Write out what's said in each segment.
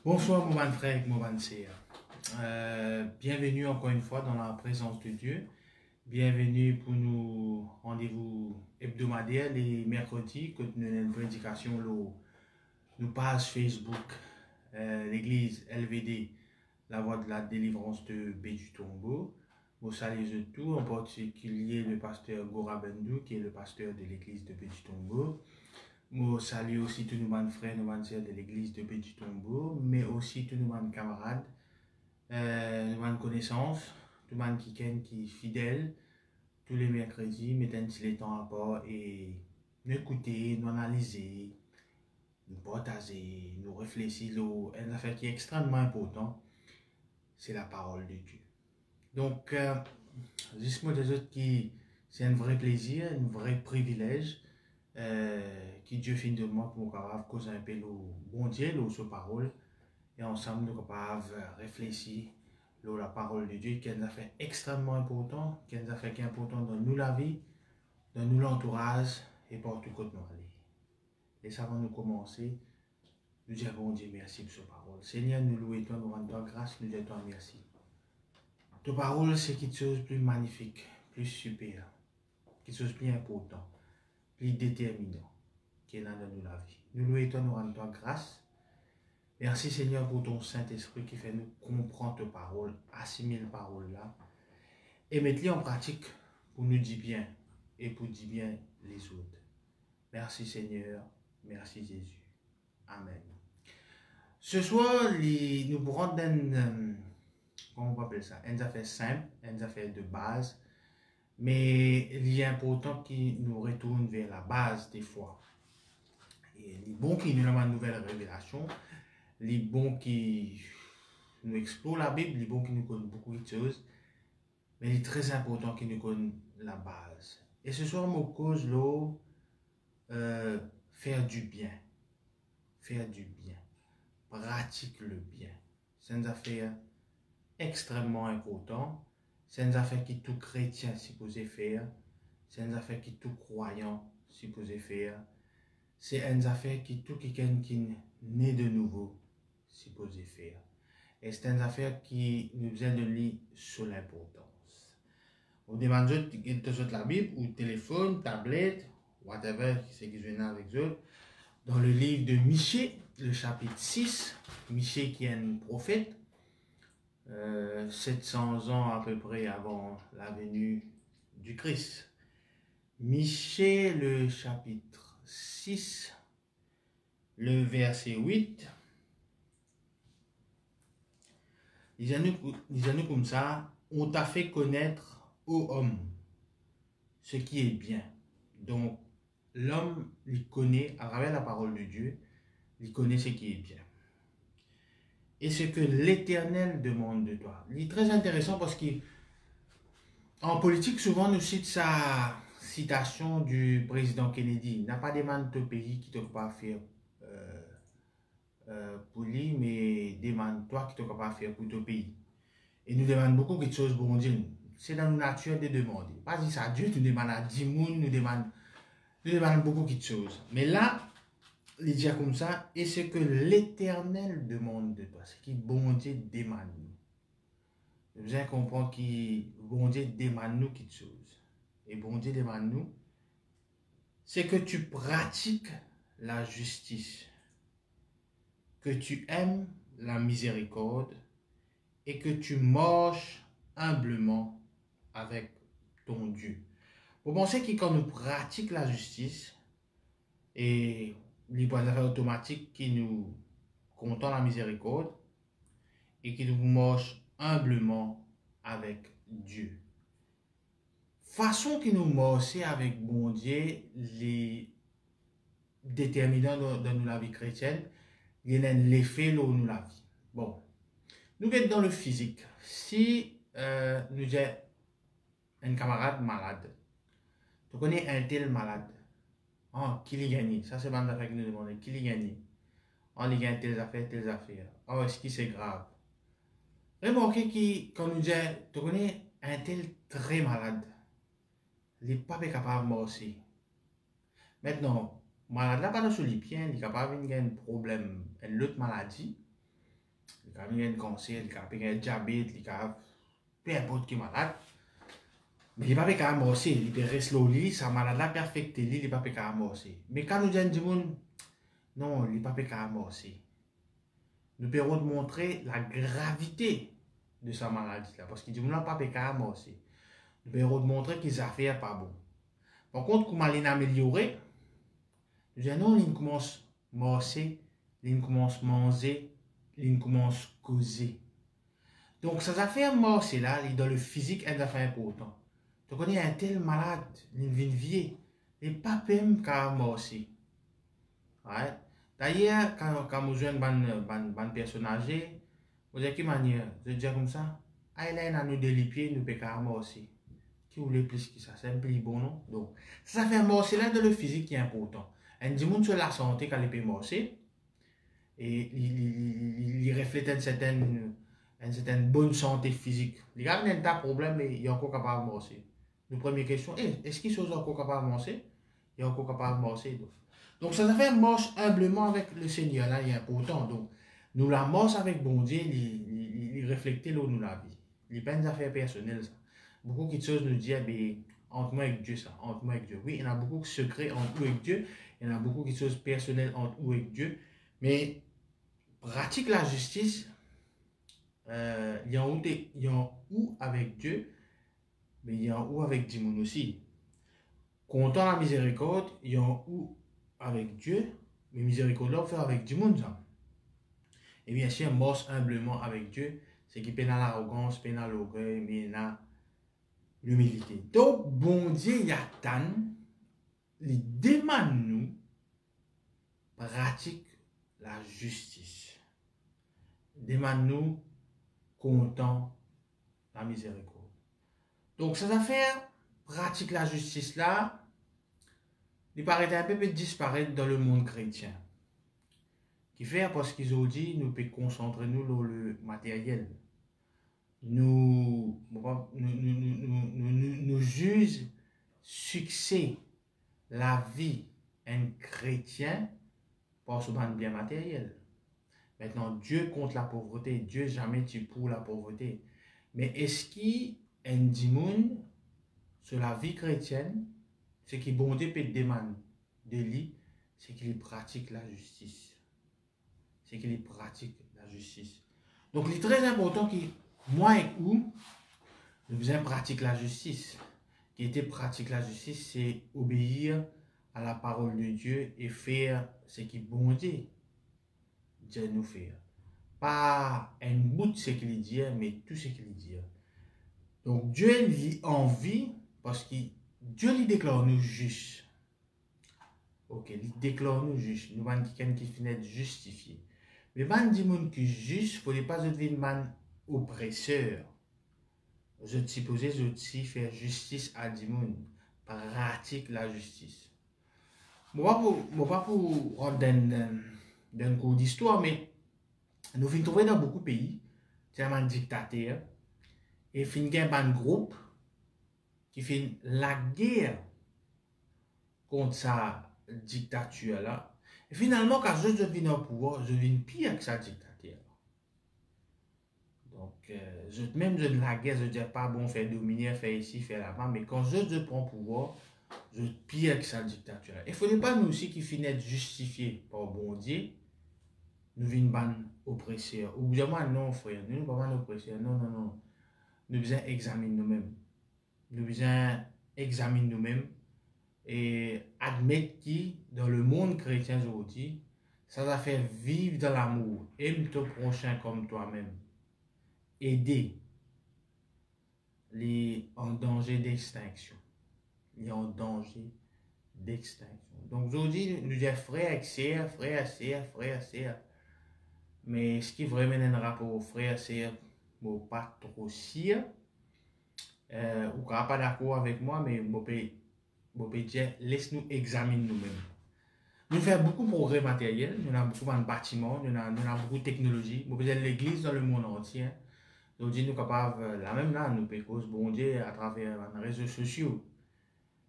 Bonsoir mon bon frère, mon bon sœur. Bienvenue encore une fois dans la présence de Dieu. Bienvenue pour nos rendez-vous hebdomadaires les mercredis que nous avons une prédication nous page Facebook, l'église LVD, la voie de la délivrance de Bédu Tombo. Vous saluez tout, en particulier le pasteur Gora Bendou, qui est le pasteur de l'église de Bédu Tombo. Je salue aussi tous nos frères, nos sœurs de l'église de Petit Tombeau, mais aussi tous nos camarades, nos connaissances, tous les qui sont fidèles, tous les mercredis, mettez les temps à part et nous écouter, nous analyser, nous partager, nous réfléchir. Une affaire qui est extrêmement importante, c'est la parole de Dieu. Donc, justement, des autres qui, c'est un vrai plaisir, un vrai privilège. Qui Dieu fait de moi pour capable causer un peu le bon Dieu, sa parole, et ensemble nous capables réfléchir la parole de Dieu qui nous a fait extrêmement important, qui nous a fait important dans nous la vie, dans nous l'entourage et partout où nous allons. Et ça va nous commencer, nous dire bon Dieu merci pour sa parole. Seigneur, nous louons toi, nous rendons grâce, nous disons toi merci. Ta parole c'est quelque chose de plus magnifique, plus super, quelque chose de plus important, plus déterminant qui est dans nous la vie. Nous louons toi, nous rendons toi grâce. Merci Seigneur pour ton Saint-Esprit qui fait nous comprendre ta parole, assimiler la parole là, et mettre-les en pratique pour nous dire bien et pour dire bien les autres. Merci Seigneur, merci Jésus. Amen. Ce soir, nous pourrons dans, comment on peut appeler ça, une affaire simple, une affaire de base, mais il est important qu'il nous retourne vers la base des fois. Et il est bon qu'il nous donne une nouvelle révélation, il est bon qu'il nous explore la Bible, il est bon qu'il nous connaisse beaucoup de choses, mais il est très important qu'il nous connaisse la base. Et ce soir, mon cause là, faire du bien, pratique le bien. C'est une affaire extrêmement importante, c'est une affaire que tout chrétien est supposé faire, c'est une affaire que tout croyant est supposé faire. C'est une affaire que tout quelqu'un qui est né de nouveau est supposé faire. Et c'est une affaire qui nous besoin de lire sur l'importance. On demande de la Bible, ou téléphone, tablette, whatever, c'est qui vient avec eux. Dans le livre de Michée, le chapitre 6, Michée qui est un prophète, 700 ans à peu près avant la venue du Christ. Michée, le chapitre 6, le verset 8, disons-nous comme ça, on t'a fait connaître, ô homme, ce qui est bien. Donc, l'homme, il connaît, à travers la parole de Dieu, il connaît ce qui est bien. Et ce que l'Éternel demande de toi. Il est très intéressant parce qu'en politique, souvent, nous cite sa citation du président Kennedy. Il n'a pas demandé au pays qui ne doit pas faire pour lui, mais demande-toi qui ne doit pas faire pour ton pays. Et nous demandons beaucoup de choses pour Dieu. C'est dans notre nature de demander. Pas dire ça à Dieu, nous demandons à 10 personnes, nous demandons beaucoup de choses. Mais là, il dit comme ça, et ce que l'Éternel demande de toi, c'est que bon Dieu demande nous. Nous devons comprendre que bon Dieu demande nous quelque chose. Et bon Dieu demande nous, c'est que tu pratiques la justice, que tu aimes la miséricorde et que tu marches humblement avec ton Dieu. Vous pensez que quand nous pratiquons la justice, et les affaires automatiques qui nous comptent la miséricorde et qui nous marchent humblement avec Dieu. Façon que nous marchons avec bon Dieu, les déterminants dans la vie chrétienne, il y a l'effet dans nous la vie. Bon, nous sommes dans le physique. Si nous avons un camarade malade, tu connais un tel malade, oh, qui l'a gagné? Ça, c'est une affaire que nous demandons. Qui l'a gagné? Oh, il gagne telles affaires. Oh, est-ce que c'est grave? Remarquez que quand nous disons, tu connais un tel très malade, il n'est pas capable de marcher. Maintenant, malade là, pas dans les pieds, il est capable d'avoir un problème, une autre maladie. Il y a un cancer, il y a un diabète, il y a peu importe qui est malade. Mais il n'est pas capable de morcer. Il peut rester au lit, sa maladie peut affecter lui, il n'est pas capable de morcer. Mais quand nous disons, non, il n'est pas capable de morcer. Nous pouvons montrer la gravité de sa maladie là. Parce qu'il dit, non, pas capable de morcer. Nous pouvons montrer qu'il affaires pas bon. Par contre, comment il améliorer, nous disons, non, il commence à morcer, il commence à manger, il commence à causer. Donc, ça affaires morcer là, dans le physique, est important. Tu connais un tel malade, il vient vieux, il n'est pas même qu'à morcer. Ouais. D'ailleurs, quand vous jouez un personnage, vous avez quelle manière? Je dis comme ça, ah, il a nous délipier, nous pouvons pas morcer. Qui voulait plus que ça? C'est un plus bon, non? Donc, ça fait morcer là dans le physique qui est important. Un dimanche sur la santé quand il peut morcer, et il reflète une certaine bonne santé physique. Il y a un problème, mais il est encore capable de morcer. La première question, est-ce qu'il est encore capable de morcer? Il est encore capable de morcer. Donc, ça fait marche humblement avec le Seigneur, là, il est important. Donc, nous la marche avec bon Dieu, il reflète là où nous la vie. Il n'y a pas des affaires personnelles, ça. Beaucoup de choses nous disent, entre moi et Dieu, ça, entre moi et Dieu. Oui, il y en a beaucoup de secrets entre nous et Dieu, il y en a beaucoup de choses personnelles entre nous et Dieu, mais pratique la justice, il y a où avec Dieu, mais il y a où avec Dimon aussi. Comptant la miséricorde, il y a où avec Dieu, mais miséricorde là, on fait avec Dimon. Et bien sûr, marche humblement avec Dieu, c'est qui peine à l'arrogance, peine à l'orgueil, mais à l'humilité. Donc, bon Dieu, il attend, il demande nous pratique la justice. Demande nous content la miséricorde. Donc, cette affaire, pratique la justice là, il paraît un peu disparaître dans le monde chrétien. Qui fait parce qu'ils ont dit, nous pouvons concentrer nous sur le matériel. Nous juge succès la vie un chrétien par ce bien matériel. Maintenant, Dieu contre la pauvreté, Dieu jamais tu pour la pauvreté. Mais est-ce qu'il y a un dimon sur la vie chrétienne, ce qui bon Dieu peut demander de lui, c'est qu'il pratique la justice. C'est qu'il pratique la justice. Donc, il est très important que moi et vous, nous pratiquons la justice. Qui était pratique la justice, c'est obéir à la parole de Dieu et faire ce qui bon Dieu nous fait. Pas un bout de ce qu'il dit, mais tout ce qu'il dit. Donc Dieu lui envie parce que Dieu lui déclare nous justes. Ok, il déclare nous justes. Nous avons quelqu'un qui finit justifié. Mais quand dit que juste, il ne faut pas devenir un oppresseur. Je suppose que je faire justice à Dimon, pratique la justice. Je ne vais pas pour rendre d'un cours d'histoire, mais nous finissons trouver dans beaucoup de pays, c'est un dictateur, et finissons un groupe qui fait la guerre contre sa dictature là. Et finalement, quand je viens au pouvoir, je viens pire que sa dictature. Donc, même de la guerre, je ne dis pas bon, faire dominer, faire ici, faire là-bas, mais quand je prends pouvoir, je pire que sa dictature. Il ne faudrait pas nous aussi qui finissent justifiés par bon Dieu, nous venons ban oppresseurs. Ou bien non, frère, nous ne sommes pas oppresseurs. Non, non, non. Nous devons examiner nous-mêmes. Nous devons examiner nous-mêmes et admettre que dans le monde chrétien aujourd'hui, ça va faire vivre dans l'amour. Aime ton prochain comme toi-même. Aider les en danger d'extinction. Les en danger d'extinction. Donc aujourd'hui, nous disons frère, sœur, frère, sœur, frère, sœur. Mais ce qui vraiment un rapport au frère, c'est bon, pas trop sûr. Ou ne pas d'accord avec moi, mais je peux dire, laisse-nous examiner nous-mêmes. Nous faisons beaucoup de progrès matériels, nous avons beaucoup de bâtiments, nous avons beaucoup de technologie. Nous faisons l'église dans le monde entier. Aujourd'hui, nous sommes capables, la même là, nous pouvons cause bon Dieu à travers les réseaux sociaux.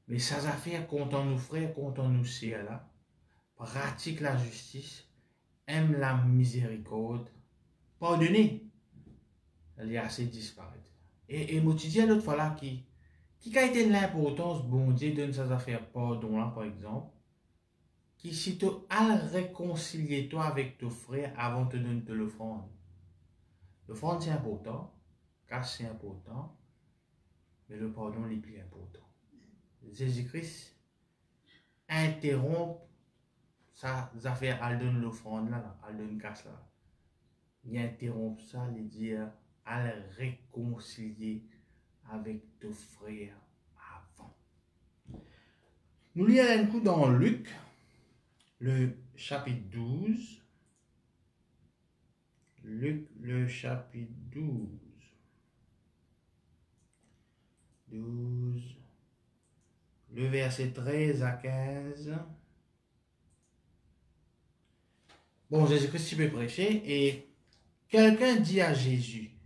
Mais ça va faire content nous frères, content nous sœurs là. Pratique la justice, aime la miséricorde pardonner, il y a assez disparaître. Et moi, tu dis l'autre fois là, qui a été l'importance, bon Dieu, donne ses affaires pardon là, par exemple, qui si tu as réconcilier toi avec ton frère avant de te donner de l'offrande. L'offrande c'est important, car c'est important, mais le pardon est plus important. Jésus-Christ interrompt sa affaire, elle donne l'offrande là, elle donne casse là. Il interrompt ça, il dit à le réconcilier avec ton frère avant. Nous lisons un coup dans Luc, le chapitre 12. Luc, le chapitre 12. 12. Le verset 13 à 15. Bon, Jésus-Christ peut prêcher et quelqu'un dit à Jésus,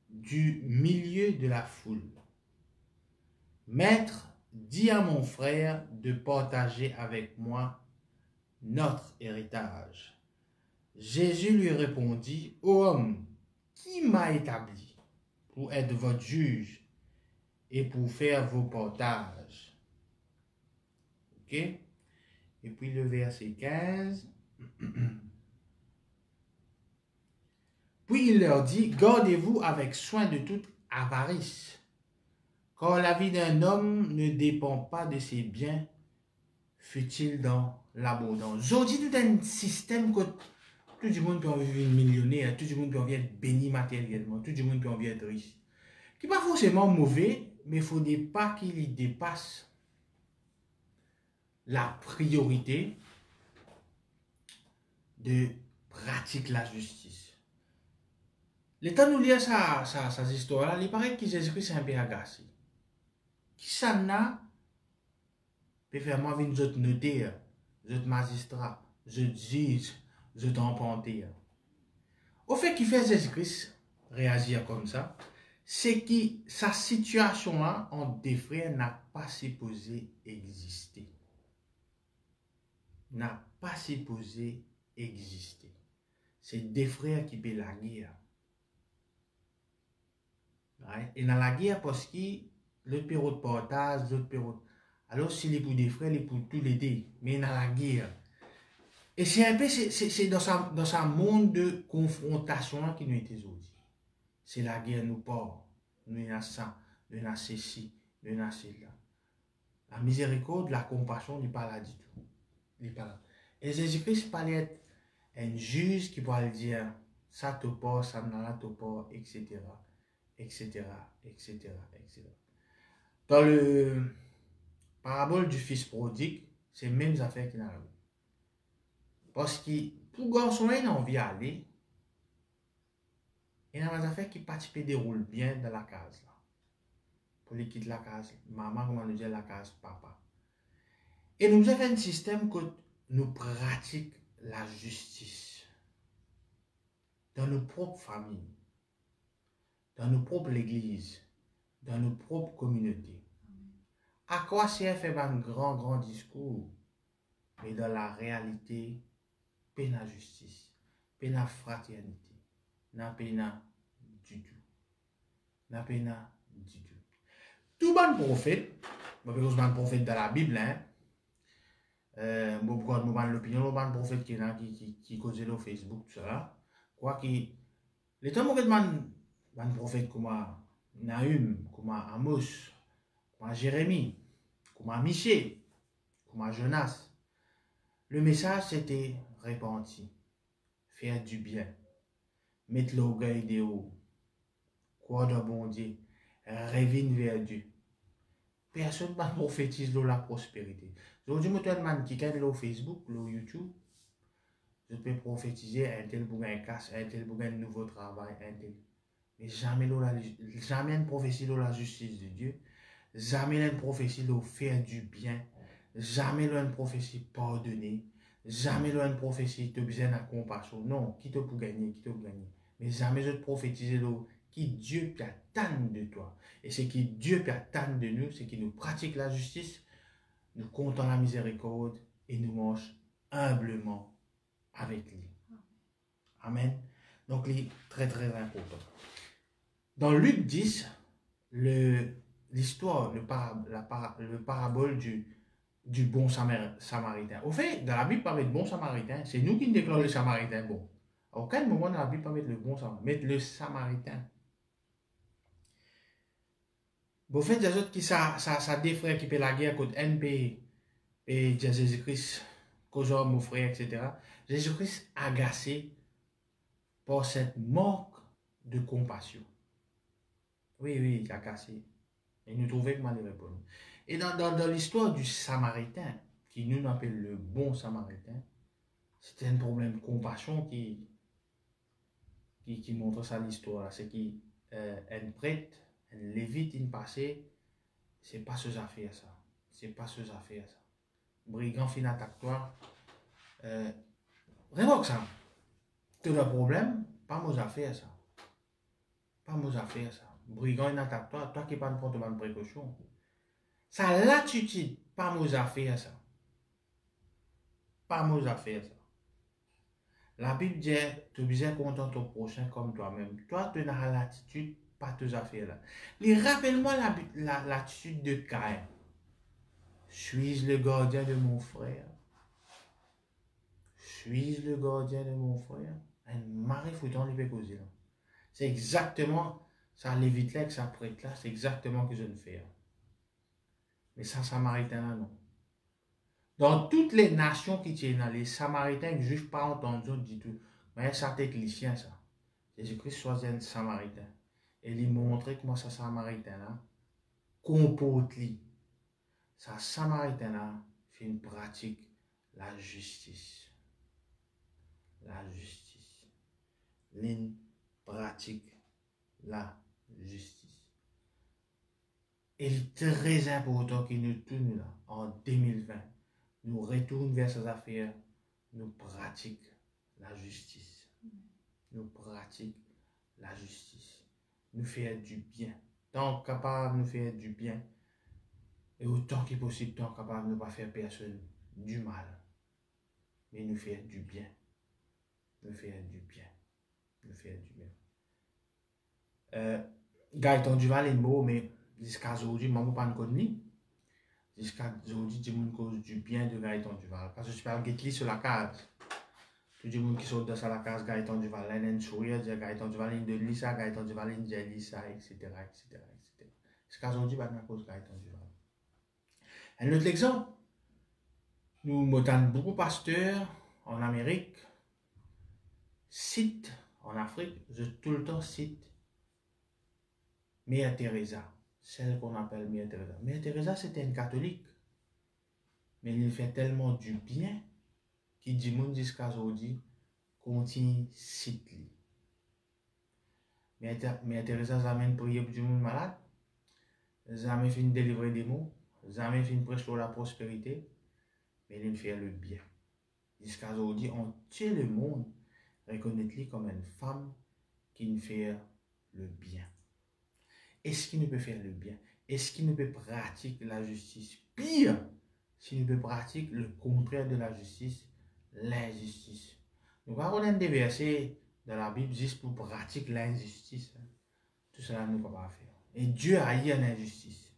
du milieu de la foule, Maître, dis à mon frère de partager avec moi notre héritage. Jésus lui répondit, ô homme, qui m'a établi pour être votre juge et pour faire vos partages? Ok? Et puis le verset 15. Puis il leur dit, gardez-vous avec soin de toute avarice, car la vie d'un homme ne dépend pas de ses biens, fut-il dans l'abondance. Aujourd'hui, tout un système que tout le monde peut en vivre millionnaire, tout le monde peut en être béni matériellement, tout le monde peut en être riche. Qui n'est pas forcément mauvais, mais il ne faudrait pas qu'il dépasse la priorité de pratiquer la justice. Le temps de nous lire sa histoire, il paraît que Jésus-Christ est un peu agacé. Qui ça n'a peut faire moi venir autres notaire, autres magistrat, autres juge, autres emprunteur. Au fait qu'il fait Jésus-Christ réagir comme ça, c'est que sa situation là en deux frères n'a pas supposé exister. N'a pas supposé exister. C'est deux frères qui paient la guerre. Right? Et dans la guerre, parce que l'autre période de partage, l'autre période. Alors, s'il est pour des frères, il est pour tous les deux. Mais dans la guerre. Et c'est un peu, c'est dans sa monde de confrontation qui nous est aujourd'hui. C'est la guerre nous porte. Nous avons ça, nous avons ceci, nous avons cela. La miséricorde, la compassion, il parle du tout. Il parle. Et Jésus-Christ parlait être un juge qui pourrait dire ça te porte, ça ne te porte, etc. etc., etc., etc. Dans le parabole du fils prodigue, c'est les mêmes affaires qu'il a eu. Parce que pour garçon, il a envie d'aller, il y a des affaires qui participent déroulent bien dans la case. Là. Pour les quitter la case, maman, comment nous dire la case, papa. Et nous avons un système que nous pratiquons la justice dans nos propres familles, dans nos propres églises, dans nos propres communautés. À quoi sert faire un grand discours, mais dans la réalité, peine à justice, peine à fraternité, n'a peine du tout. N'a peine du tout. Tout bon prophète, parce que bon prophète dans la Bible, bon l'opinion, bon prophète qui cause le Facebook, tout ça, quoi qu'il, les temps mauvais bon prophète comme Nahum, comme Amos, comme Jérémie, comme Michée, comme Jonas. Le message c'était repentir, faire du bien, mettre l'orgueil de haut, croire dans bon Dieu, revenir vers Dieu. Personne ne prophétise la prospérité. Aujourd'hui, je suis qui est sur Facebook, sur YouTube, je peux prophétiser un tel pour un casse, un tel pour un nouveau travail, un tel. Mais jamais une prophétie de la justice de Dieu, jamais une prophétie de faire du bien, jamais une prophétie pardonner, jamais une prophétie de besoin de compassion. Non, qui te pour gagner, qui te pour gagner. Mais jamais je prophétiser qui Dieu peut attendre de toi. Et ce qui Dieu peut attendre de nous, c'est qu'il nous pratique la justice, nous comptons la miséricorde et nous mange humblement avec lui. Amen. Donc, c'est très, très important. Dans Luc 10, l'histoire, le parabole du bon samaritain. Au fait, dans la Bible, pas mettre bon samaritain, c'est nous qui déclarons le samaritain bon. À aucun moment dans la Bible, pas mettre le bon samaritain, mettre le samaritain. Bon, fait, des autres qui ça des frères qui paient la guerre contre NP et Jésus-Christ, cause mon frère, etc. Jésus-Christ agacé par cette manque de compassion. Oui, il a cassé. Et nous trouvons que mal répondre. Et dans l'histoire du Samaritain, qui nous appelle le bon Samaritain, c'était un problème de compassion qui montre ça l'histoire. C'est qu'un prêtre, un lévite, il passait, c'est pas ce affaires ça. C'est pas ce affaires ça. Brigand fin attaque toi. Révoque ça. Tout le problème, pas nos affaires ça. Pas nos affaires ça. Brigand, il attaque toi qui pas prendre de précaution. Ça l'attitude, pas nos affaires ça. Pas nos affaires ça. La Bible dit, tu es content ton prochain comme toi-même. Toi, tu as l'attitude, pas tes affaires là. Rappelle-moi l'attitude de Caïn. Suis-je le gardien de mon frère? Suis-je le gardien de mon frère? Un mari foutant les pécoses là. C'est exactement ça, l'évite là, que ça prête là, c'est exactement ce que je ne fais. Mais ça, Samaritain là, non. Dans toutes les nations qui tiennent là, les Samaritains ne jugent pas entendu du tout. Mais ça, c'est cliché ça. Jésus-Christ choisit un Samaritain. Et lui montrer comment ça, Samaritain là, comporte lui. Ça, Samaritain là, fait une pratique, la justice. La justice. L'une pratique la justice. Et il est très important que nous tournons là, en 2020, nous retournons vers ces affaires, nous pratiquons la justice. Nous pratiquons la justice. Nous faisons du bien. Tant capable de nous faire du bien. Et autant que possible, tant capable de ne pas faire personne du mal. Mais nous faire du bien. Nous faire du bien. Nous faire du bien. Gaëtan Duval est beau, mais jusqu'à aujourd'hui, je ne pas connaître. Jusqu'à aujourd'hui, je me cause du bien de Gaëtan Duval. Parce que je parle de sur la case. Tout le monde qui sort dans la case Gaëtan Duval, il a un sourire, dit Gaëtan Duval, il de ça, Gaëtan Duval, il dit ça, etc. Jusqu'à aujourd'hui, je ne cause Gaëtan Duval. Un autre exemple, nous montons beaucoup de pasteurs en Amérique, citent en Afrique, je tout le temps cite Mère Teresa, celle qu'on appelle Mère Teresa. Mère Teresa, c'était une catholique, mais il fait tellement du bien qu'il dit monde jusqu'à aujourd'hui, continue cite lui. Mère Teresa jamais prié pour du monde malade, jamais fait délivrer des mots, jamais fait prêcher la prospérité, mais il fait le bien. Jusqu'à aujourd'hui, on tue le monde, reconnaît-lui comme une femme qui fait le bien. Est-ce qu'il ne peut faire le bien? Est-ce qu'il ne peut pratiquer la justice? Pire, s'il ne peut pratiquer le contraire de la justice, l'injustice. Nous avons des versets dans la Bible juste pour pratiquer l'injustice. Tout cela, nous ne pouvons pas faire. Et Dieu haït l'injustice.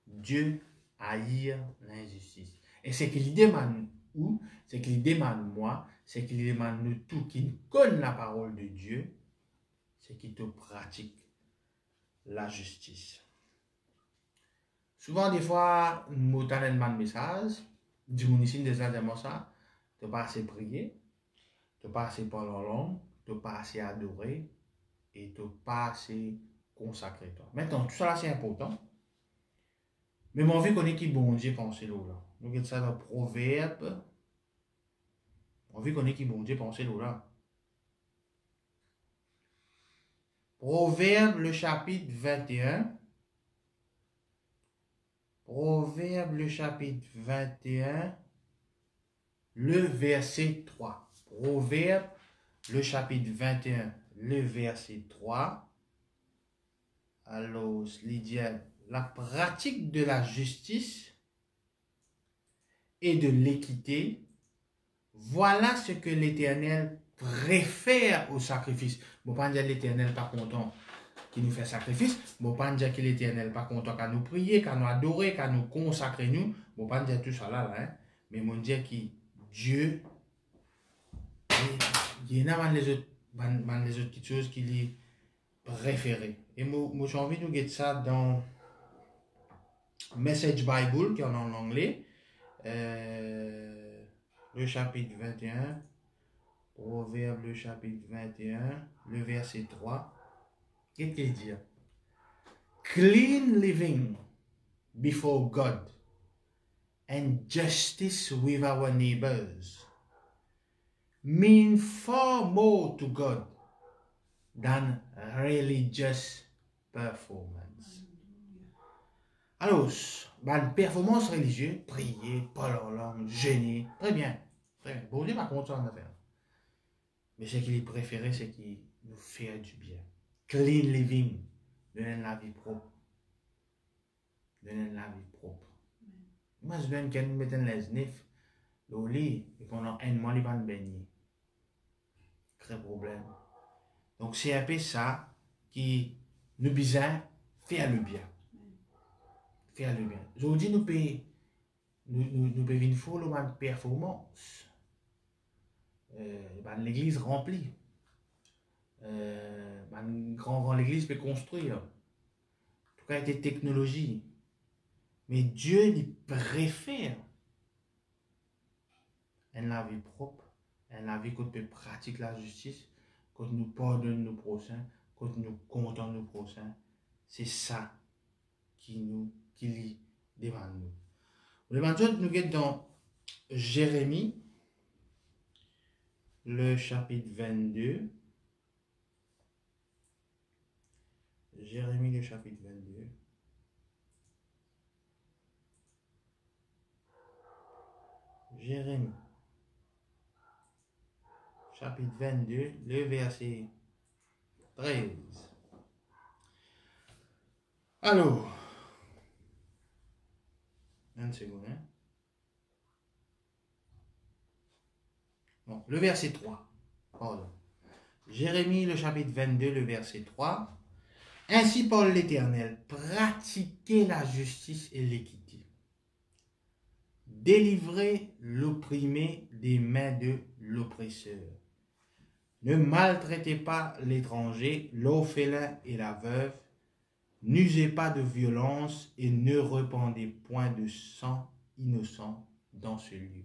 Dieu haït l'injustice. Et c'est qu'il demande où? C'est qu'il demande moi, c'est qu'il demande nous tous qui connaissent la parole de Dieu, c'est qu'il te pratique la justice. Souvent, des fois, nous avons un message, du municipal des gens ça, tu pas assez prier, tu pas assez parler en langue, tu pas assez adorer, et tu pas assez consacrer toi. Maintenant, tout ça c'est important. Mais mon vie connaît qui bon Dieu penser là. Nous avons ça dans le proverbe. Mon vie connaît qui bon Dieu penser là. Proverbe le chapitre 21. Proverbe le chapitre 21, le verset 3. Proverbe le chapitre 21, le verset 3. Alors, il dit la pratique de la justice et de l'équité Voilà ce que l'Éternel préfère au sacrifice. Bon, pas dire l'Éternel pas content qui nous fait sacrifice. Bon, pas dire que l'Éternel pas content qu'à nous prier, qu'à nous adorer, qu'à nous consacrer nous. Bon, pas dire tout ça là, hein. Mais mon Dieu qui Dieu, il y en a les autres petites choses qu'il est préféré. Et moi j'ai envie de nous mettre ça dans Message Bible, qui est en anglais. Le chapitre 21, Proverbe le chapitre 21, le verset 3. Qu'est-ce qu'il dit? Clean living before God and justice with our neighbors mean far more to God than religious performance. Alors, une performance religieuse, prier, parler en langue, jeûner, très bien. Bon Dieu m'a content de faire. Mais ce qu'il est préféré, c'est qu'il nous fait du bien. Clean living, donner la vie propre. Donner la vie propre. Moi, je donne qu'elle nous mette les sniffs, le lit, et pendant un mois, il va nous baigner. Très problème. Donc, c'est un peu ça qui nous besoin faire le bien. Faire le bien. Aujourd'hui, nous payons une foule de performance. L'église remplie. L'église peut construire. En tout cas, des technologies. Mais Dieu, il préfère la vie propre, la vie qu'on peut pratiquer la justice, quand nous pardonne nos prochains, quand nous comptons nos prochains. C'est ça qui lit devant nous. Le maintenant, nous sommes dans Jérémie, le chapitre 22. Jérémie, le chapitre 22. Jérémie, chapitre 22, le verset 13. Alors, une seconde. Hein? Bon, le verset 3. Pardon. Jérémie, le chapitre 22, le verset 3. Ainsi parle l'Éternel, pratiquez la justice et l'équité. Délivrez l'opprimé des mains de l'oppresseur. Ne maltraitez pas l'étranger, l'orphelin et la veuve. N'usez pas de violence et ne répandez point de sang innocent dans ce lieu.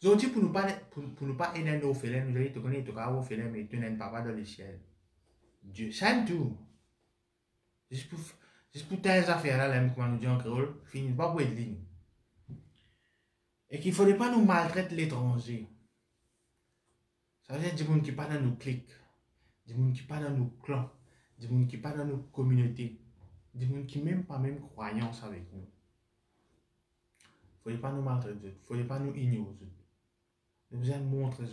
Aujourd'hui, pour ne pas aider un orphelin, nous allons te connaître un orphelin, mais tu n'aimes pas dans le ciel. Dieu, ça tout. Juste pour tes affaires là, comme on nous dit en créole, finit pas pour être ligne. Et qu'il ne faudrait pas nous maltraiter l'étranger. Ça veut dire des gens qui ne sont pas dans nos clics, des gens qui ne sont pas dans nos clans, des gens qui ne sont pas dans nos communautés, des gens qui n'ont même pas même croyance avec nous. Il ne faudrait pas nous maltraiter, il ne faudrait pas nous ignorer. Nous devons montrer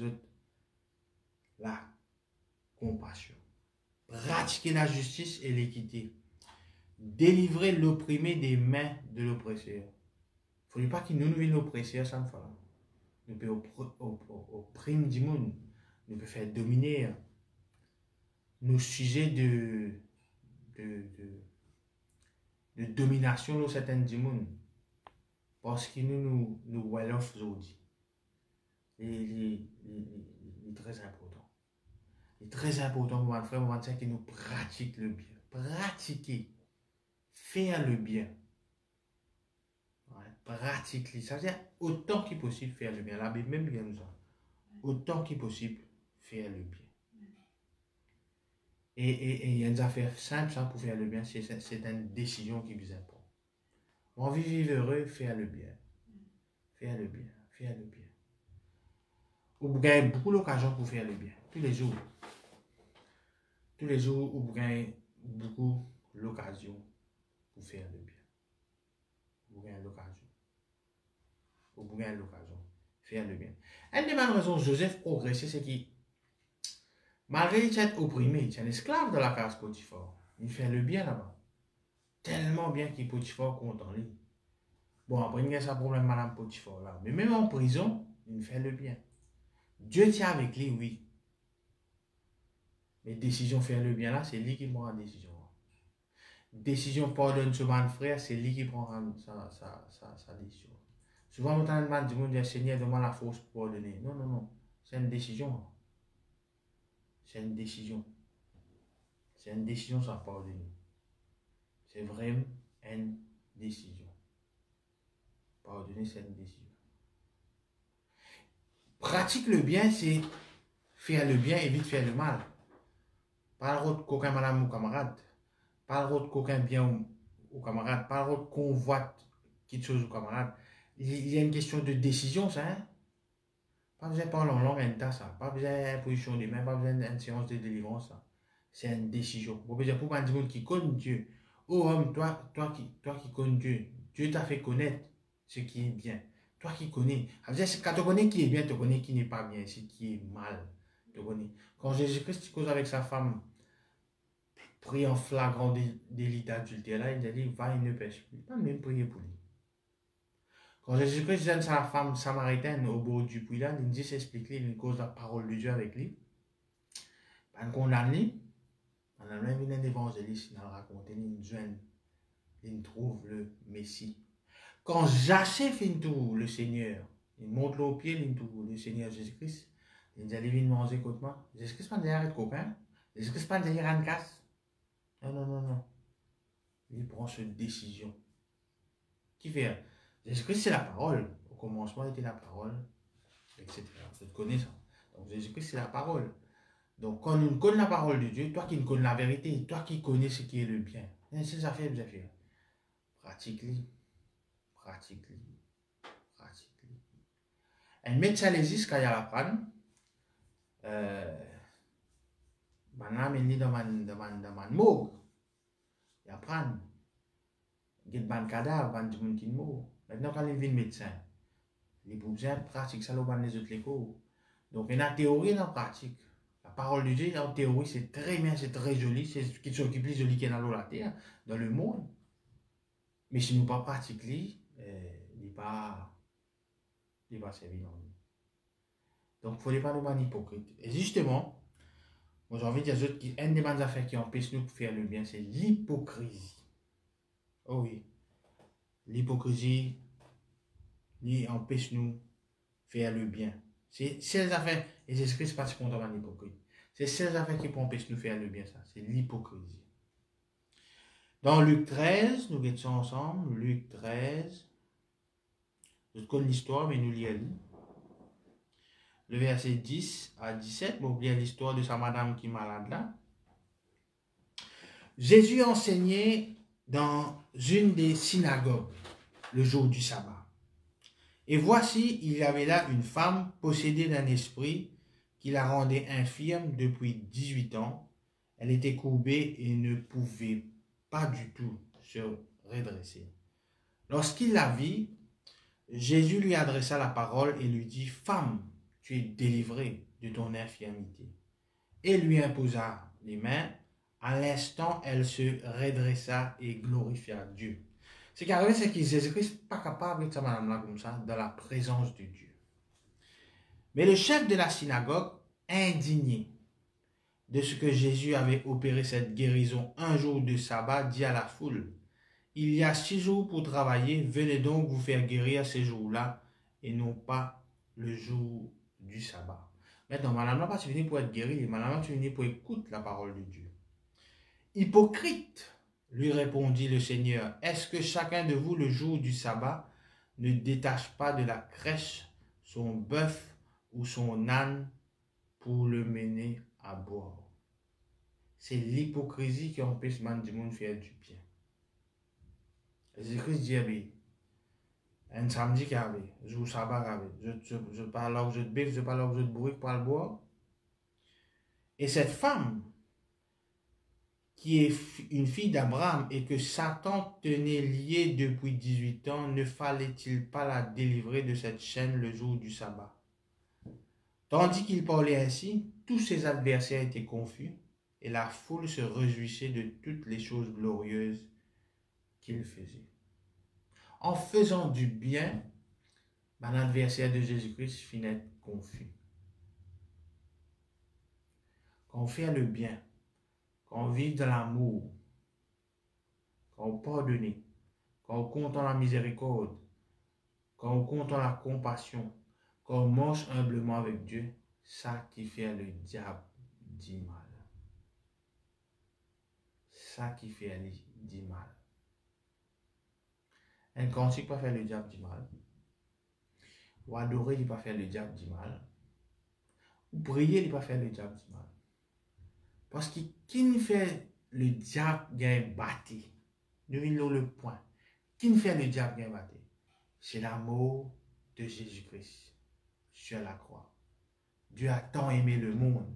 la compassion. Pratiquer la justice et l'équité. Délivrer l'opprimé des mains de l'oppresseur. Il ne faudrait pas qu'il nous vienne l'oppresseur, ça me fait. Nous pouvons opprimer du monde. Nous pouvons faire dominer nos sujets de domination de certains du monde. Parce que nous voyons aujourd'hui. Il est très important. Il est très important pour un frère, pour un frère qui nous pratique le bien. Pratiquer. Faire le bien. Ouais, pratiquer. Ça veut dire autant qu'il possible faire le bien. La Bible même bien nous a. Autant qu'il possible faire le bien. Et il y a une affaire simple ça, pour faire le bien, c'est une décision qui vous importe. On veut vivre heureux, faire le bien. Faire le bien. Faire le bien. Vous gagnez beaucoup l'occasion pour faire le bien. Tous les jours. Tous les jours, vous gagnez beaucoup l'occasion pour faire le bien. Vous gagnez l'occasion. Vous gagnez l'occasion. Faire le bien. Une des bonnes raisons Joseph progressait, c'est qu'il, malgré être opprimé, il est un esclave de la case Potiphar. Il fait le bien là-bas. Tellement bien qu'il Potiphar content lui. Bon, après, il y a sa problème, Madame Potiphar là. Mais même en prison, il fait le bien. Dieu tient avec lui, oui. Mais décision faire le bien là, c'est lui qui prend la décision. Décision pardonne ce man frère, c'est lui qui prend sa décision. Souvent, on entend du monde dire Seigneur, demande la force pour pardonner. Non, non, non. C'est une décision. C'est une décision. C'est une décision sans pardonner. C'est vraiment une décision. Pardonner, c'est une décision. Pratique le bien, c'est faire le bien et vite faire le mal. Pas le coquin madame ou camarade. Pas le coquin bien au camarade. Pas le convoite quelque chose au camarade. Il y a une question de décision, ça. Hein? Pas besoin de parler en langue, ça. Pas besoin de position de main, pas besoin d'une séance de délivrance, ça. C'est une décision. Pour un monde qui connaît Dieu. Oh homme, toi qui connais Dieu. Dieu t'a fait connaître ce qui est bien. Toi qui connais. Quand tu connais qui est bien, tu connais qui n'est pas bien, ce qui est mal. Tu connais. Quand Jésus-Christ cause avec sa femme, pris en flagrant délit d'adultère, là, il a dit, va, il ne pêche plus. Pas même prier pour lui. Quand Jésus-Christ donne sa femme samaritaine au bord du puits là, il dit s'explique, il cause la parole de Dieu avec lui. Il condamne lui. On a même un évangéliste, il a raconté, il trouve le Messie. Quand Jacques fait tout le Seigneur, il monte au pied, il trouve le Seigneur Jésus-Christ. Il dit, allez, viens manger contre moi. Jésus-Christ pas derrière de copain. Jésus-Christ pas derrière une casse. Non, non, non, non. Il prend cette décision. Qui fait? Jésus-Christ, c'est la parole. Au commencement était la parole, etc. Vous connaissez ça. Donc Jésus-Christ, c'est la parole. Donc quand nous connaissons la parole de Dieu, toi qui connais la vérité, toi qui connais ce qui est le bien, c'est ça fait, pratique-le. Pratique-le. Pratique-le. Un médecin existe quand il y a la prendre. Maintenant, il est dans ma morgue. Il apprend. Il y a des cadavres, il y a des gens qui mourent. Maintenant, quand il vient médecin, il est besoin de pratique, ça dans les autres écoles. Donc, il y a la théorie et la pratique. La parole de Dieu, en théorie, c'est très bien, c'est très joli, c'est quelque chose qui est plus joli qu'il y a dans la terre, dans le monde. Mais si nous ne pratiquons pas, il n'est pas servi dans nous. Donc, il ne faut pas nous manipuler hypocrite. Et justement, moi j'ai envie de dire qu'une des bonnes affaires qui empêche nous de faire le bien, c'est l'hypocrisie. Oh oui. L'hypocrisie, empêche nous de faire le bien. C'est ces affaires, et Jésus-Christ pas content de l'hypocrite. C'est ces affaires qui empêchent nous de faire le bien, ça. C'est l'hypocrisie. Dans Luc 13, nous étions ensemble, Luc 13. Je connais l'histoire, mais nous lisons. Le verset 10 à 17, vous oubliez l'histoire de sa madame qui est malade là. Jésus enseignait dans une des synagogues le jour du sabbat. Et voici, il y avait là une femme possédée d'un esprit qui la rendait infirme depuis 18 ans. Elle était courbée et ne pouvait pas du tout se redresser. Lorsqu'il la vit, Jésus lui adressa la parole et lui dit, « Femme, tu es délivrée de ton infirmité. » Et lui imposa les mains. À l'instant, elle se redressa et glorifia Dieu. Ce qui arrive, c'est que Jésus-Christ n'est pas capable de faire madame-là comme ça, dans la présence de Dieu. Mais le chef de la synagogue, indigné de ce que Jésus avait opéré cette guérison un jour de sabbat, dit à la foule, « Il y a 6 jours pour travailler, venez donc vous faire guérir ces jours-là, et non pas le jour du sabbat. » Maintenant, madame n'a pas venu pour être guérie, madame est venue pour écouter la parole de Dieu. Hypocrite, lui répondit le Seigneur, est-ce que chacun de vous, le jour du sabbat, ne détache pas de la crèche son bœuf ou son âne pour le mener à boire? C'est l'hypocrisie qui empêche du monde de faire du bien. Jésus-Christ dit, un samedi qui avait, jour sabbat je parle là où je te bif, je parle là où je te bourrique pour le boire. Et cette femme, qui est une fille d'Abraham et que Satan tenait liée depuis 18 ans, ne fallait-il pas la délivrer de cette chaîne le jour du sabbat? Tandis qu'il parlait ainsi, tous ses adversaires étaient confus et la foule se réjouissait de toutes les choses glorieuses qu'il faisait. En faisant du bien, ben, l'adversaire de Jésus-Christ finit confus. Quand on fait le bien, quand on vit dans l'amour, quand on pardonne, quand on compte en la miséricorde, quand on compte en la compassion, quand on marche humblement avec Dieu, ça qui fait le diable dit mal. Ça qui fait dit mal. Un cantique pas faire le diable dit mal. Ou adorer, il pas faire le diable dit mal. Ou prier, il pas faire le diable dit mal. Parce que qui ne fait le diable gagne bâti? Nous venons le point. Qui ne fait le diable gagne bâti? C'est l'amour de Jésus-Christ sur la croix. Dieu a tant aimé le monde.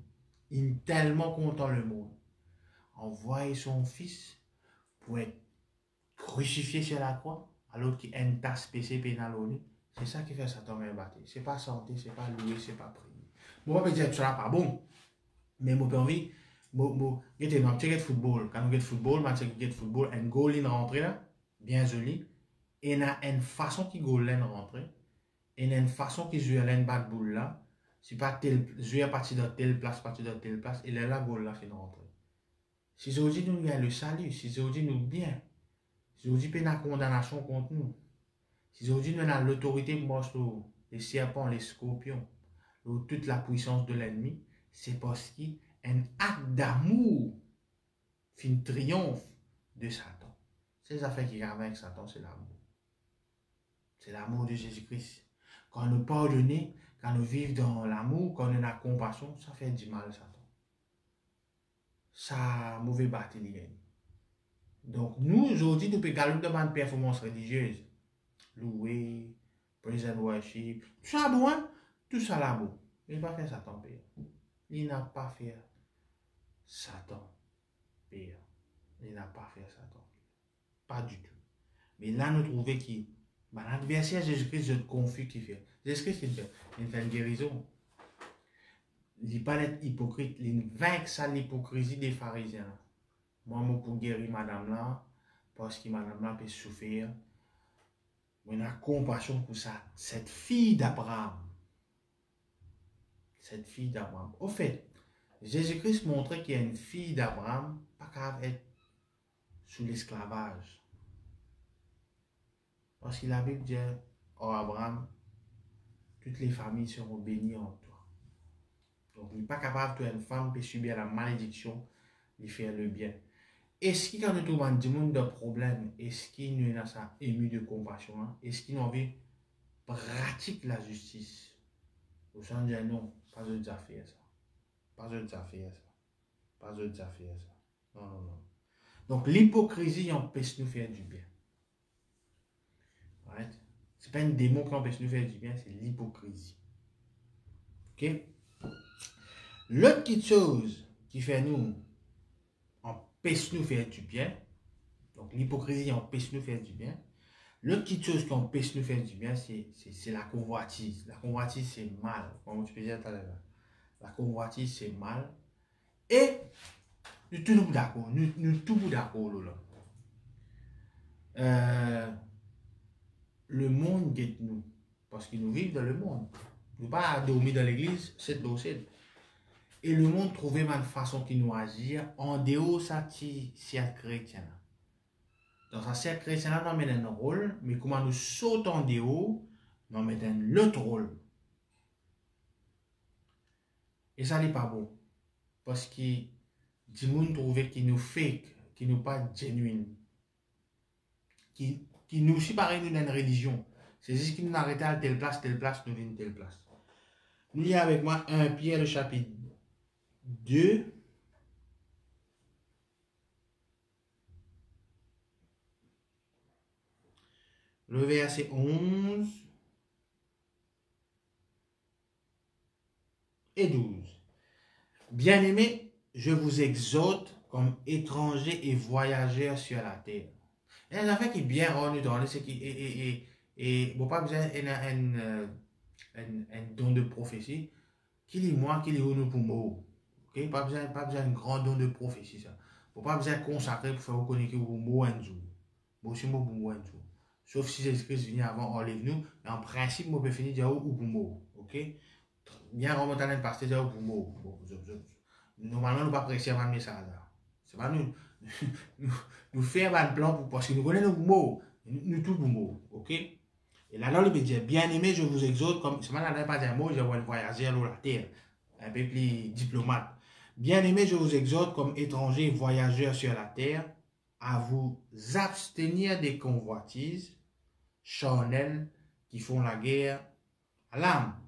Il est tellement content le monde. Envoyer son fils pour être crucifié sur la croix, alors qu'il y a une tasse PC pénale au nez. C'est ça qui fait Satan gagne bâti. C'est pas santé, c'est pas louer, c'est pas prier. Moi, je peux dire que ça n'est pas bon. Mais moi, j'ai envie. J'ai un petit football. Quand on get football, match get football, un goal in rentrée là, bien joli. Et il y a une façon qui goal in rentrée. Et il y a une façon qui joue à une batte boule là. C'est pas tel jouer à partir de telle place, et là, la goal là, fait une rentrée. Si aujourd'hui nous gagnons le salut, si aujourd'hui nous bien, si aujourd'hui nous avons une condamnation contre nous, si aujourd'hui nous avons l'autorité pour manger les serpents, les scorpions, toute la puissance de l'ennemi, c'est parce qu'il un acte d'amour fin triomphe de Satan. C'est les affaires qui gardent avec Satan, c'est l'amour. C'est l'amour de Jésus-Christ. Quand nous pardonnons, quand nous vivons dans l'amour, quand nous avons la compassion, ça fait du mal à Satan. Ça mauvais bâti. Donc nous, aujourd'hui, nous pouvons gagner dans une performance religieuse. Louer, praise and worship, tout ça bon, hein? Tout ça là bon. Il n'a pas fait Satan pire. Il n'a pas fait Satan pire. Il n'a pas fait Satan. Pas du tout. Mais là, nous trouvons qui l'adversaire Jésus-Christ, je confus qui fait. Jésus-Christ, il fait une guérison. Il n'est pas être hypocrite. Il vainc ça l'hypocrisie des pharisiens. Moi, je pour guérir madame là, parce que madame là peut souffrir. On a compassion pour ça. Cette fille d'Abraham. Cette fille d'Abraham. Au fait, Jésus-Christ montrait qu'il y a une fille d'Abraham, pas capable d'être sous l'esclavage. Parce que la Bible dit, oh Abraham, toutes les familles seront bénies en toi. Donc, il n'est pas capable de une femme peut subir la malédiction de faire le bien. Est-ce qu'il y a tout le monde de problème? Est-ce qu'il nous a ça ému de compassion? Hein? Est-ce qu'il a envie de pratiquer la justice? Au sens de non, pas de faire ça. Pas de faire ça. Pas de faire ça. Non, non, non. Donc, l'hypocrisie empêche de nous faire du bien. Right? Ce n'est pas une démon qui empêche de nous faire du bien, c'est l'hypocrisie. Ok? L'autre petite chose qui fait nous empêche de nous faire du bien, donc l'hypocrisie empêche de nous faire du bien. L'autre petite chose qui empêche de nous faire du bien, c'est la convoitise. La convoitise, c'est mal. Comme tu peux dire tout à l'heure. La convoitise, c'est mal. Et nous tous d'accord. Nous tous d'accord là. Le monde guette nous. Parce que nous vivons dans le monde. Nous ne pas dormir dans l'église, c'est l'océan. Et le monde trouvait une façon qui nous agir en dehors de sa cercle chrétien. Dans sa cercle chrétien, nous avons un rôle, mais comment nous sautons en dehors, nous avons un autre rôle. Et ça n'est pas bon. Parce que du monde trouvait qui nous fake, qui nous pas genuine. Qui nous séparent nous d'une religion. C'est juste qui nous arrêtent à telle place, nous venons telle place. Nous y avec moi 1 Pierre le chapitre 2. Le verset 11 et 12. Bien-aimés, je vous exhorte comme étrangers et voyageurs sur la terre. Et une affaire qui est bien rendue dans c'est qui bon pas besoin un don de prophétie qui est moi qui est nous pour moi. OK, pas besoin un grand don de prophétie ça. Faut pas besoin consacrer pour faire reconnaître que vous moi un jour. Moi aussi moi pour moi un jour. Sauf si Jésus-Christ vient avant, enlève-nous. Mais en principe, moi, je peux finir dire ou pour moi. Ok? Bien remonter à pasteur dire pour moi. Normalement, nous ne pas prêcher avant le message. C'est pas nous. Nous faisons un plan pour, parce que nous connaissons nos mots. Nous tous nos mots. Ok? Et là, il peut dire, bien aimé, je vous exhorte, comme, c'est mal, pas un mot, je vais voyager à la terre. Un peu plus diplomate. Bien aimé, je vous exhorte, comme étrangers voyageurs sur la terre, à vous abstenir des convoitises charnelles qui font la guerre à l'âme.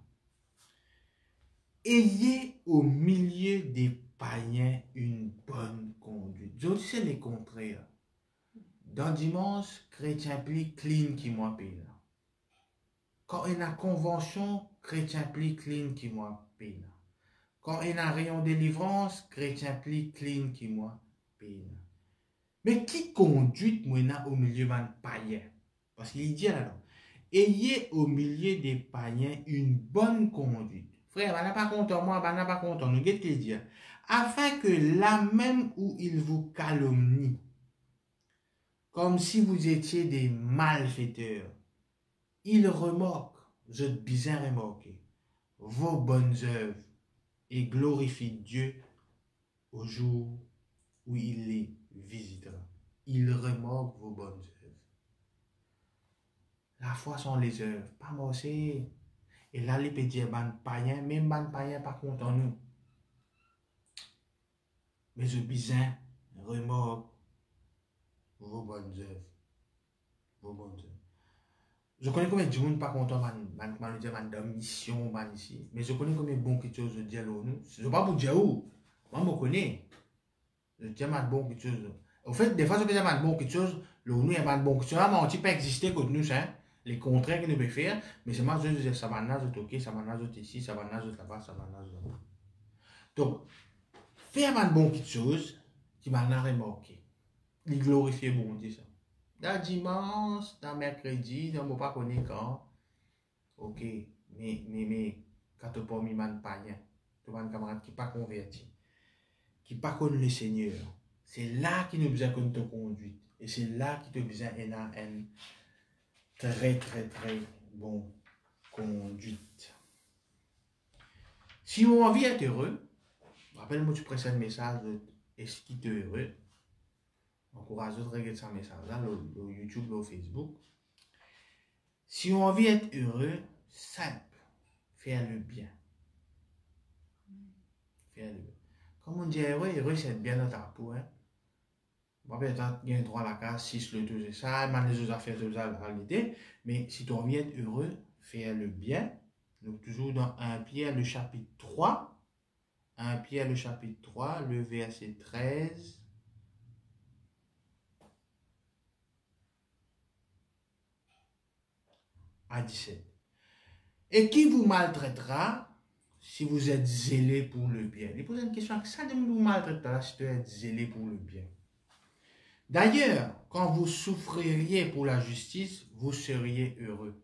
Ayez au milieu des païens une bonne conduite. Je dis c'est le contraire. Dans dimanche, chrétien plus clean qui moi pile. Quand il y a une convention, chrétien plus clean qui moi pile. Quand il y a un rayon délivrance, chrétien plus clean qui moi pile. Mais qui conduit moi au milieu d'un païen? Parce qu'il dit là, ayez au milieu des païens une bonne conduite. Frère, on n'a pas contre moi, on n'a pas contre nous. Qu'est-ce qu'il dit? Afin que là même où il vous calomnie, comme si vous étiez des malfaiteurs, il remarque, je bien remarqué, vos bonnes œuvres et glorifie Dieu au jour où il les visitera. Il remarque vos bonnes œuvres. La foi sont les œuvres, pas morcer. Et là, il peut dire, ban païen, même ban païen pas content nous. Mais je bien remarque vos bonnes œuvres. Vos bonnes œuvres. Je connais combien de gens pas content de mission, ici. Mais je connais combien de bons quelque chose de dire nous. Je ne sais pas pour dire où. Moi, je me connais. Je dis mal bon quelque chose. Au fait, des fois, je peux dire mal bon quelque chose. Le nous, il y a mal bon quelque chose. Là, on ne peut pas exister contre nous, hein. Les contraires qu'il nous peut faire. Mais c'est moi, je dis, ça va nager, ok, ça va nager ici, ça va nager là-bas, ça va nager là-bas. Donc, faire mal bon quelque chose qui m'a remarqué. Il glorifie bon Dieu, ça. Dans dimanche, dans mercredi, dans mon pas connaître quand. Ok, mais, quand tu pas mis man païen, tu as un camarade qui n'est pas converti, qui n'est pas connu le Seigneur, c'est là qu'il nous besoin de te conduite. Et c'est là qu'il te besoin un très, très, très bon conduite. Si on a envie d'être heureux, rappelle-moi, tu prêches un message de est-ce qu'il est heureux? Encourage de regarder ce message là, le YouTube, le Facebook. Si on a envie d'être heureux, simple, faire le bien. Faire le bien. Comme on dit heureux, c'est être bien dans ta peau. Hein? Peut-être il y a un droit à la case, 6 le 2 et ça, il les autres affaires de la réalité. Mais si tu as envie d'être heureux, faire le bien. Donc toujours dans 1 Pierre, le chapitre 3. 1 Pierre, le chapitre 3, le verset 13. À 17. Et qui vous maltraitera si vous êtes zélé pour le bien? Il pose une question, ça ne vous maltraitera si tu es zélé pour le bien. D'ailleurs, quand vous souffririez pour la justice, vous seriez heureux.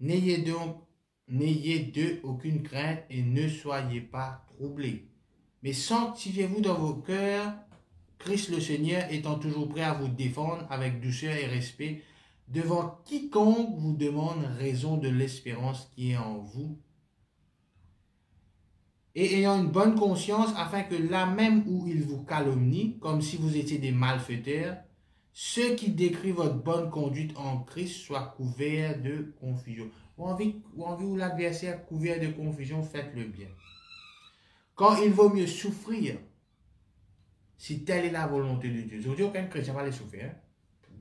N'ayez d'eux aucune crainte et ne soyez pas troublés. Mais sanctifiez-vous dans vos cœurs, Christ le Seigneur étant toujours prêt à vous défendre avec douceur et respect devant quiconque vous demande raison de l'espérance qui est en vous, et ayant une bonne conscience afin que là même où ils vous calomnient, comme si vous étiez des malfaiteurs, ceux qui décrivent votre bonne conduite en Christ soient couverts de confusion. Ou envie où l'adversaire couvert de confusion, faites le bien. Quand il vaut mieux souffrir, si telle est la volonté de Dieu. Je dis aucun chrétien va les souffrir. Hein?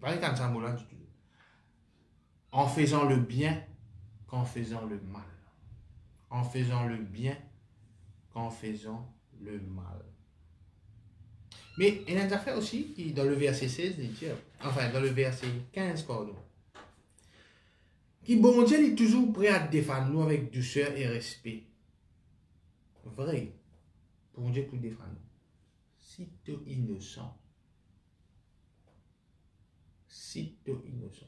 Pas les temps du tout. En faisant le bien qu'en faisant le mal. En faisant le bien qu'en faisant le mal. Mais il y a une affaire aussi qui, dans le verset 16, enfin dans le verset 15, pardon, qui, bon Dieu, est toujours prêt à défendre nous avec douceur et respect. Vrai. Bon Dieu pour défendre nous. Si tu es innocent,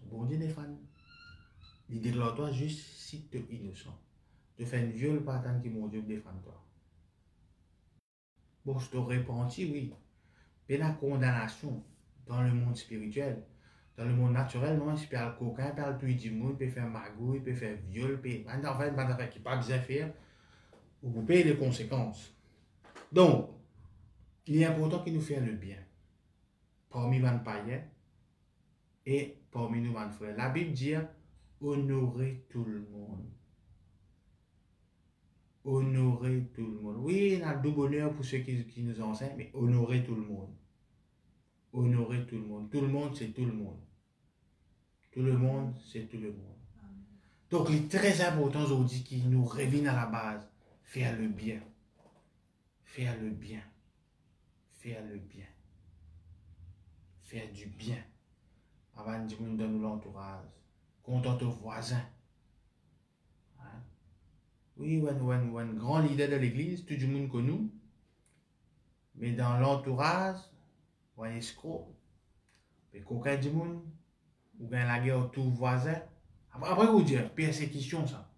bon Dieu défend nous. Il déclare toi juste si tu es innocent. Tu fais une viole par tant que mon Dieu défend toi. Bon, je te repenti, oui. Mais la condamnation dans le monde spirituel, Dans le monde naturel, non, il peut faire le coquin, il peut faire le tuer du monde, il peut faire magouille, il peut faire viol, il peut faire en fait, pas d'affaires qui pas bien faire, vous payez les conséquences. Donc, il est important qu'il nous fasse le bien. Parmi les païens et parmi nous, les frères. La Bible dit honorer tout le monde. Honorer tout le monde. Oui, il y a le bonheur pour ceux qui nous enseignent, mais honorer tout le monde. Honorer tout le monde. Tout le monde, c'est tout le monde. Tout le monde, c'est tout le monde. Donc, il est très important aujourd'hui qu'il nous revienne à la base. Faire le bien. Faire le bien. Faire le bien. Faire du bien. Avant de dire dans l'entourage. Contente aux voisins. Hein? Oui, un grand leader de l'église, tout le monde connaît nous. Mais dans l'entourage, un escroc. Mais coquin du monde. Ou bien la guerre tout voisin. Après, vous dire, persécution, ça.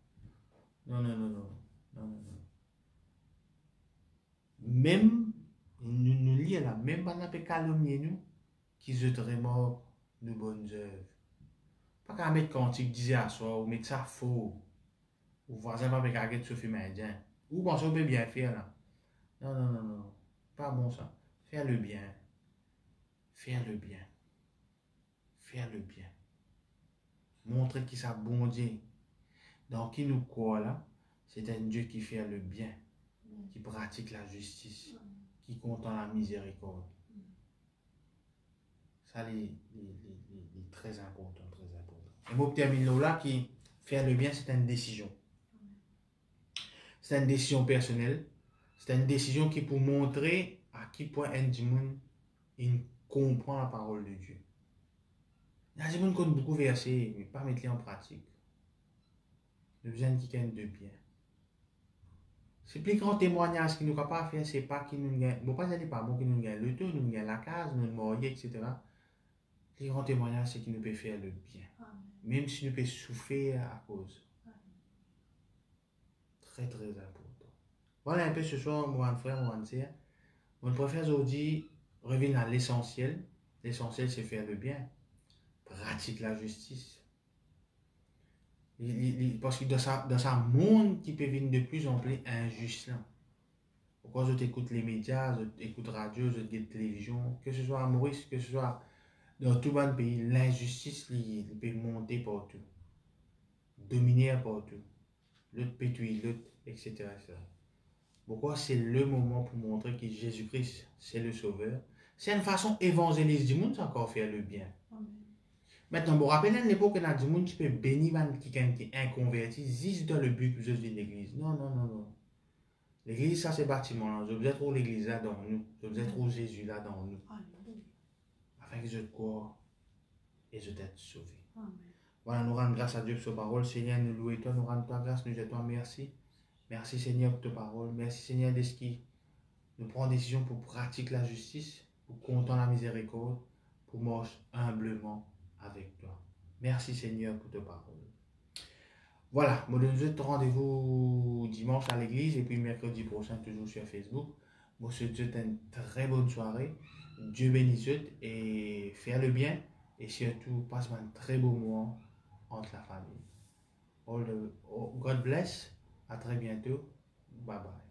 Non, non, non, non. Non, non, non. Même, nous lisons là, même pendant que calomnier nous, qui se mort nos bonnes œuvres. Pas qu'à mettre cantique disait à soi, ou mettre ça faux. Ou voisin pas avec arrêter de se fumer indien. Ou pensez qu'on peut bien faire là. Non, non, non, non. Pas bon ça. Faire le bien. Faire le bien. Faire le bien. Montrer qui ça bon Dieu. Donc qui nous croit là, c'est un Dieu qui fait le bien, qui pratique la justice, qui compte en la miséricorde. Ça est très important, très important. Et moi, termine là, qui faire le bien, c'est une décision. C'est une décision personnelle. C'est une décision qui pour montrer à qui point un monde il comprend la parole de Dieu. Il y a des gens qui ont beaucoup versé, mais pas mettre les en pratique. Le besoin qui gagne de bien. C'est plus grand témoignage qui nous capable faire, c'est pas qui nous gagne. Bon, pas ça n'est pas bon qui nous gagne le tout, nous gagne la case, nous marier, etc. Le plus grand témoignage, c'est qu'il nous peut faire le bien. Amen. Même si nous peut souffrir à cause. Amen. Très, très important. Voilà un peu ce soir, mon frère, mon sœur. On préfère aujourd'hui revenir à l'essentiel. L'essentiel, c'est faire le bien. Pratique la justice. Parce que dans sa monde qui peut venir de plus en plus injuste. Là. Pourquoi je t'écoute les médias, je t'écoute radio, je t'écoute télévision, que ce soit à Maurice, que ce soit dans tout le pays, l'injustice il peut monter partout. Dominer partout. L'autre peut tuer l'autre, etc., etc. Pourquoi c'est le moment pour montrer que Jésus-Christ, c'est le Sauveur. C'est une façon évangéliste du monde, c'est encore faire le bien. Amen. Maintenant, vous vous rappelez à l'époque, il y a du monde qui peut bénir quelqu'un qui est inconverti, juste dans le but de l'église. Non, non, non, non. L'église, ça c'est bâtiment. Là. Je vous ai trouvé l'église là dans nous. Je vous ai trouvé Jésus là dans nous. Amen. Afin que je te croie et je t'ai sauvé. Amen. Voilà, nous rendons grâce à Dieu pour sa parole. Seigneur, nous louons toi, nous rendons toi grâce, nous disons merci. Merci Seigneur pour ta parole. Merci Seigneur de ce qui nous prend décision pour pratiquer la justice, pour compter la miséricorde, pour marcher humblement avec toi. Merci Seigneur pour ta parole. Voilà, moi je vous rendez-vous dimanche à l'église et puis mercredi prochain toujours sur Facebook. Moi je vous souhaite une très bonne soirée. Dieu bénisse et faire le bien et surtout passe un très beau moment entre la famille. God bless. À très bientôt. Bye bye.